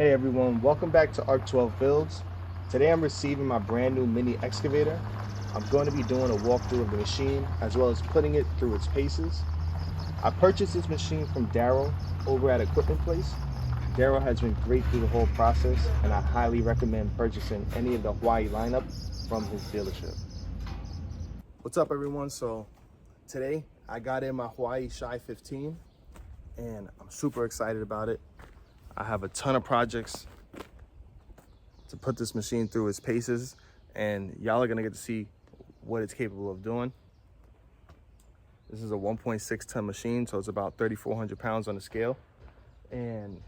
Hey everyone, welcome back to Arc 12 Builds. Today I'm receiving my brand new mini excavator. I'm going to be doing a walkthrough of the machine as well as putting it through its paces. I purchased this machine from Daryl over at Equipment Place. Daryl has been great through the whole process and I highly recommend purchasing any of the Huayee lineup from his dealership. What's up everyone? So today I got in my Huayee SHY15 and I'm super excited about it. I have a ton of projects to put this machine through its paces, and y'all are gonna get to see what it's capable of doing. This is a 1.6 ton machine, so it's about 3,400 pounds on the scale. And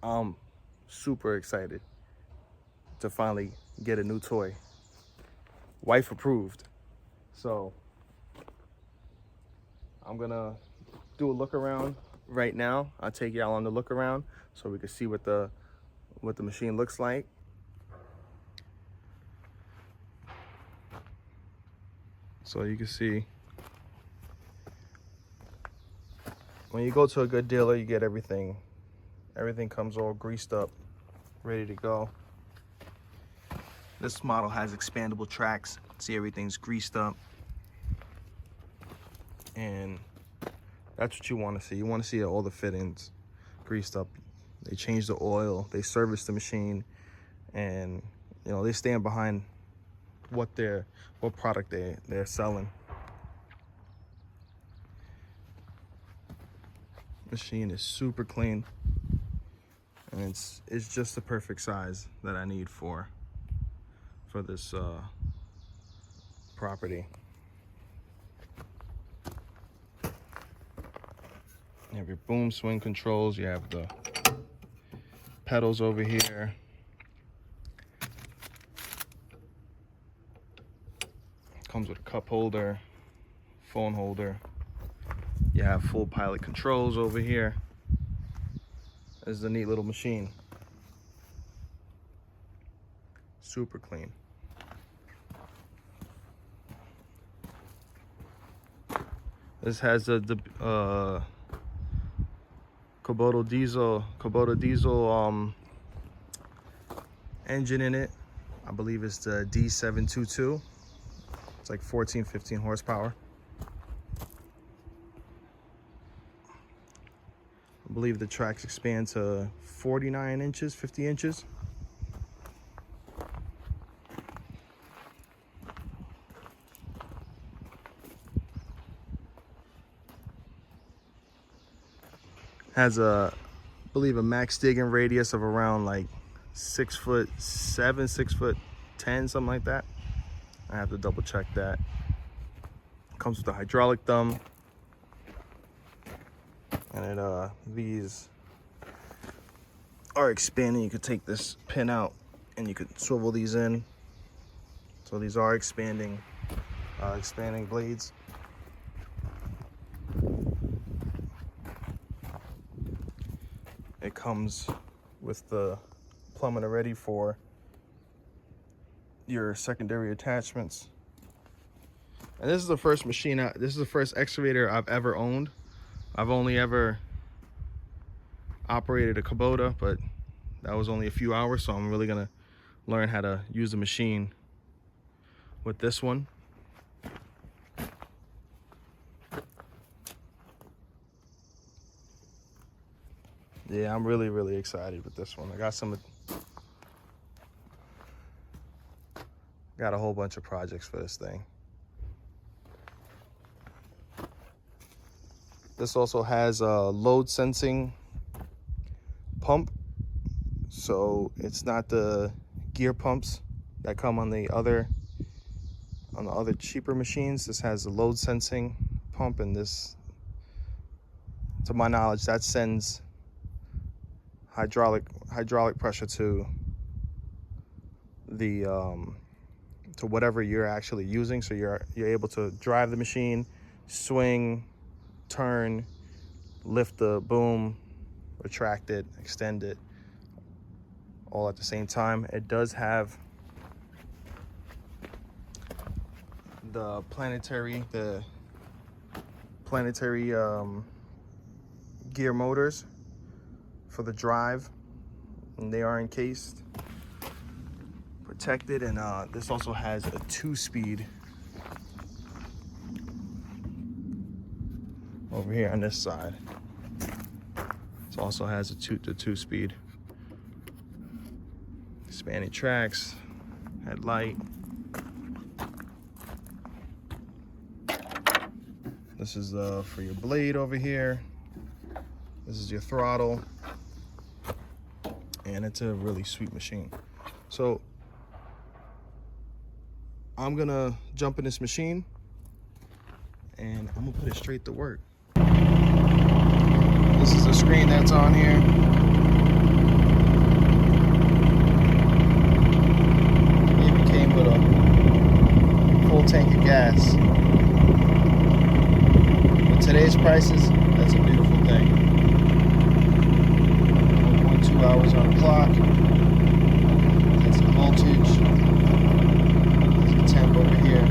I'm super excited to finally get a new toy. Wife approved. So I'm gonna do a look around right now. I'll take y'all on the look around so we can see what the machine looks like. So you can see when you go to a good dealer, you get everything. Everything comes all greased up, ready to go. This model has expandable tracks. See, everything's greased up. And that's what you want to see. You want to see all the fittings greased up. They change the oil, they service the machine, and you know, they stand behind what product they're selling. Machine is super clean, and it's just the perfect size that I need for this property. You have your boom swing controls, you have the pedals over here. Comes with a cup holder, phone holder. You have full pilot controls over here. This is a neat little machine. Super clean. This has the Kubota diesel engine in it. I believe it's the D722. It's like 14-15 horsepower. I believe the tracks expand to 49 inches, 50 inches. Has I believe a max digging radius of around like 6'7", 6'10", something like that. I have to double check that. Comes with a hydraulic thumb. And these are expanding. You could take this pin out and you could swivel these in. So these are expanding blades. It comes with the plumbing already for your secondary attachments. And this is the first machine, this is the first excavator I've ever owned. I've only ever operated a Kubota, but that was only a few hours, so I'm really gonna learn how to use the machine with this one. Yeah, I'm really excited with this one. I got a whole bunch of projects for this thing. This also has a load sensing pump, so it's not the gear pumps that come on the other cheaper machines. This has a load sensing pump, and this, to my knowledge, that sends hydraulic pressure to the to whatever you're actually using, so you're able to drive the machine, swing, turn, lift the boom, retract it, extend it, all at the same time. It does have the planetary gear motors, for the drive, and they are encased, protected, and this also has a 2-speed over here on this side. This also has the 2-speed. Spanning tracks, headlight. This is for your blade over here. This is your throttle. And it's a really sweet machine. So I'm gonna jump in this machine and I'm gonna put it straight to work. This is the screen that's on here. It came with a full tank of gas. With today's prices, that's a beautiful thing. 1.2 hours on the clock. That's the voltage. There's the temp over here.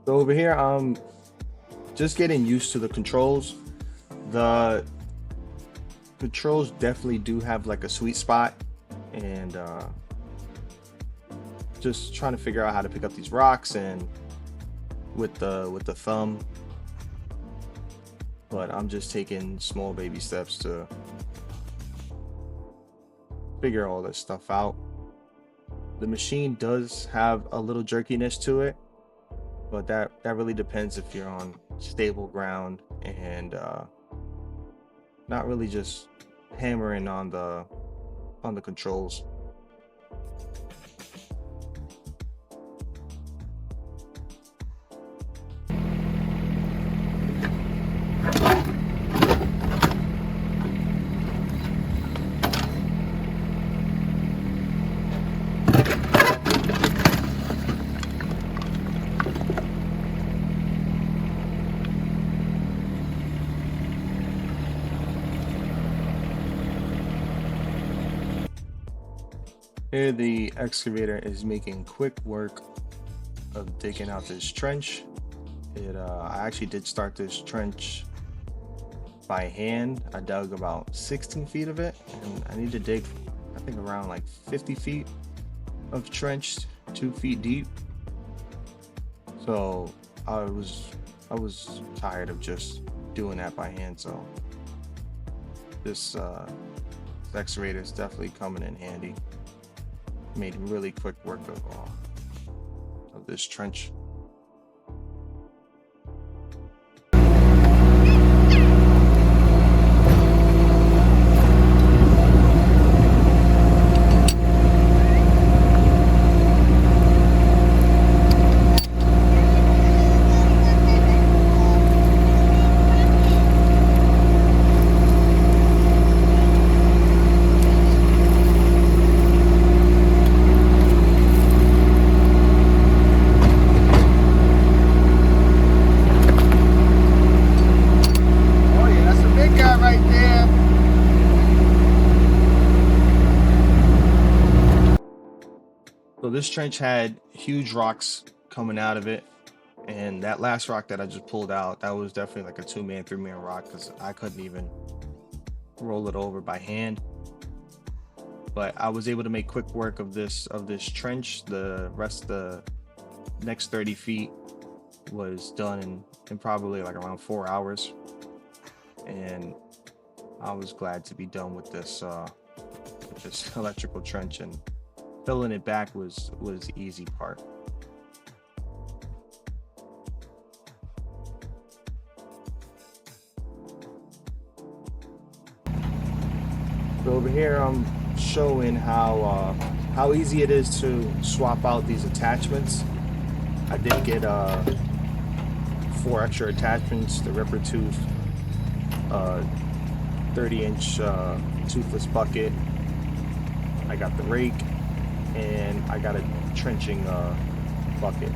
So over here, I'm just getting used to the controls. The controls definitely do have like a sweet spot, and just trying to figure out how to pick up these rocks and with the thumb. But I'm just taking small baby steps to figure all this stuff out. The machine does have a little jerkiness to it, but that really depends if you're on stable ground and not really just hammering on the controls. Here the excavator is making quick work of digging out this trench. I actually did start this trench by hand. I dug about 16 feet of it, and I need to dig, I think, around like 50 feet of trench, 2 feet deep. So I was tired of just doing that by hand. So this excavator is definitely coming in handy. Made really quick work of this trench. So this trench had huge rocks coming out of it, and that last rock that I just pulled out, that was definitely like a 2-man, 3-man rock, because I couldn't even roll it over by hand. But I was able to make quick work of this trench. The rest of the next 30 feet was done in probably like around 4 hours, and I was glad to be done with this electrical trench, and filling it back was the easy part. So over here I'm showing how easy it is to swap out these attachments. I did get 4 extra attachments: the ripper tooth, 30-inch toothless bucket. I got the rake, and I got a trenching bucket.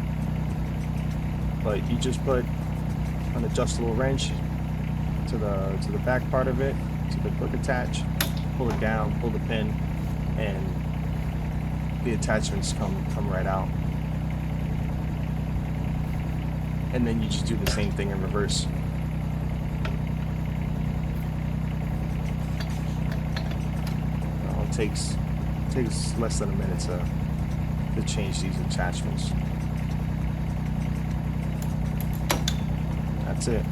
But you just put an adjustable wrench to the back part of it, to the quick attach, pull it down, pull the pin, and the attachments come right out. And then you just do the same thing in reverse. It takes less than a minute to change these attachments. That's it.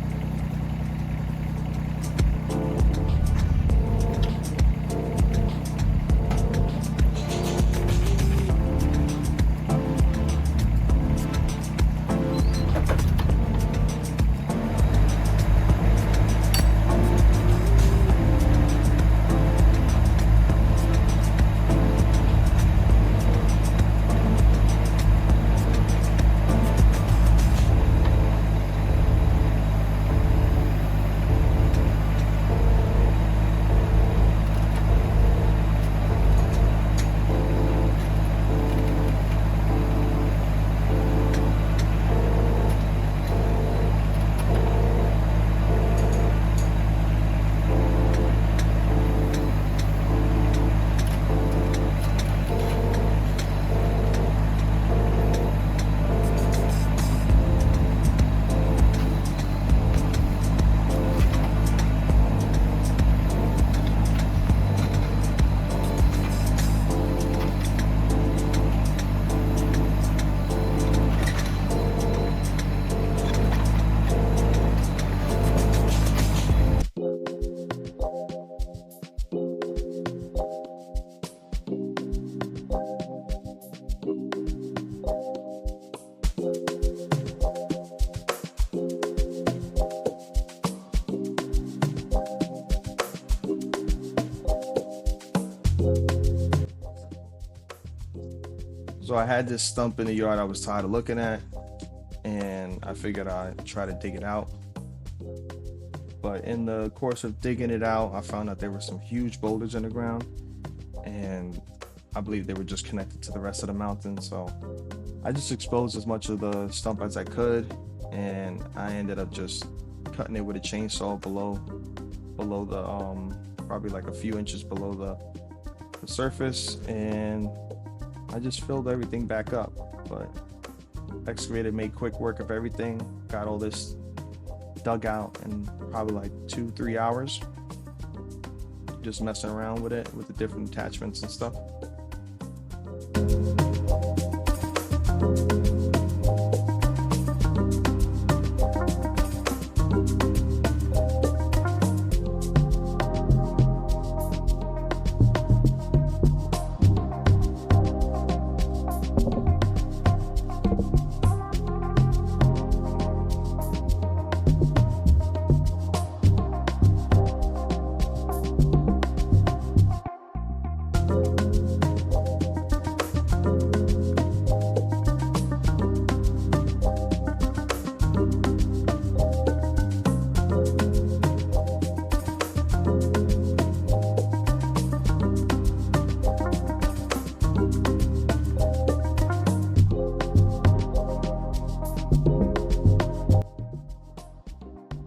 So I had this stump in the yard I was tired of looking at, and I figured I'd try to dig it out. But in the course of digging it out, I found out there were some huge boulders in the ground, and I believe they were just connected to the rest of the mountain. So I just exposed as much of the stump as I could, and I ended up just cutting it with a chainsaw below the probably like a few inches below the surface, and I just filled everything back up. But excavator made quick work of everything, got all this dug out in probably like 2-3 hours, just messing around with it with the different attachments and stuff.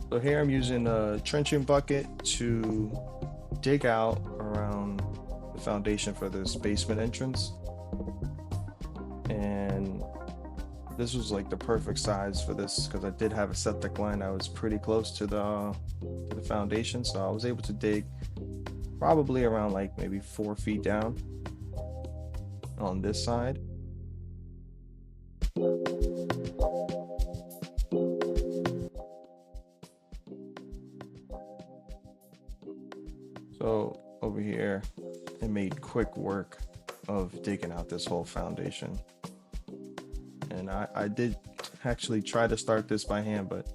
So here I'm using a trenching bucket to dig out around the foundation for this basement entrance. And this was like the perfect size for this because I did have a septic line that was pretty close to the foundation. So I was able to dig probably around like maybe 4 feet down on this side. So over here, it made quick work of digging out this whole foundation. And I did actually try to start this by hand, but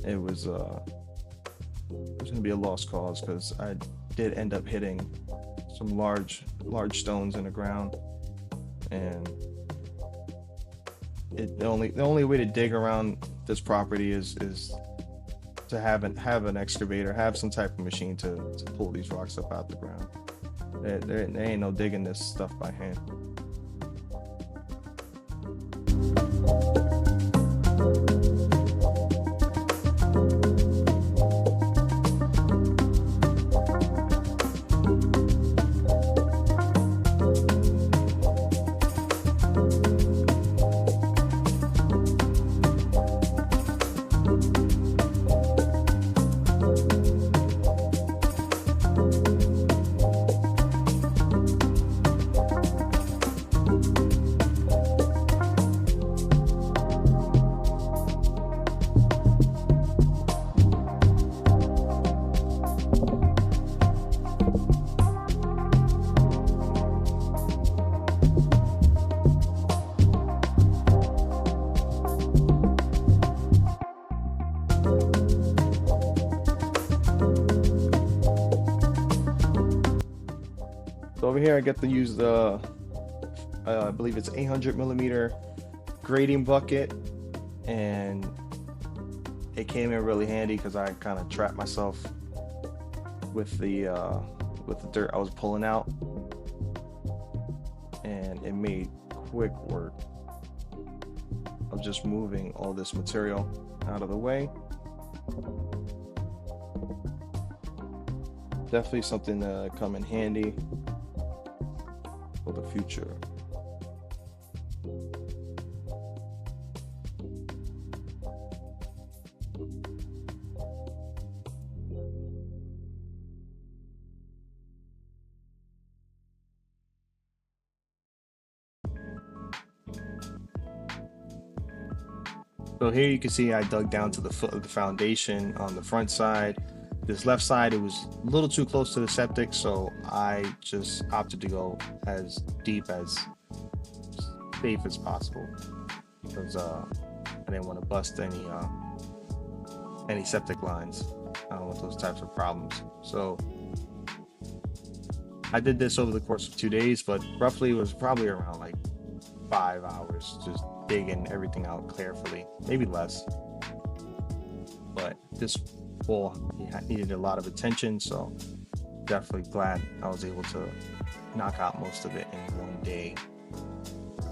it was gonna be a lost cause because I did end up hitting some large stones in the ground, and the only way to dig around this property is to have an excavator, have some type of machine to pull these rocks up out the ground. There ain't no digging this stuff by hand. So over here I get to use the I believe it's 800 millimeter grading bucket, and it came in really handy because I kind of trapped myself with the dirt I was pulling out, and it made quick work of just moving all this material out of the way. Definitely something to come in handy for the future. So here you can see I dug down to the foot of the foundation on the front side. This left side, it was a little too close to the septic, so I just opted to go as deep as safe as possible because I didn't want to bust any septic lines. I don't want those types of problems. So I did this over the course of 2 days, but roughly it was probably around like 5 hours just digging everything out carefully, maybe less. But this pool needed a lot of attention, so definitely glad I was able to knock out most of it in 1 day.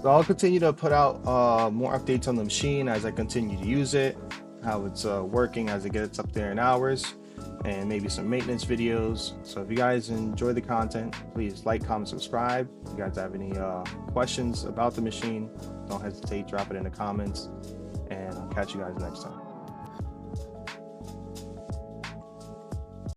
So I'll continue to put out more updates on the machine as I continue to use it, how it's working as it gets up there in hours, and maybe some maintenance videos. So if you guys enjoy the content, please like, comment, subscribe. If you guys have any questions about the machine, don't hesitate, drop it in the comments, and I'll catch you guys next time.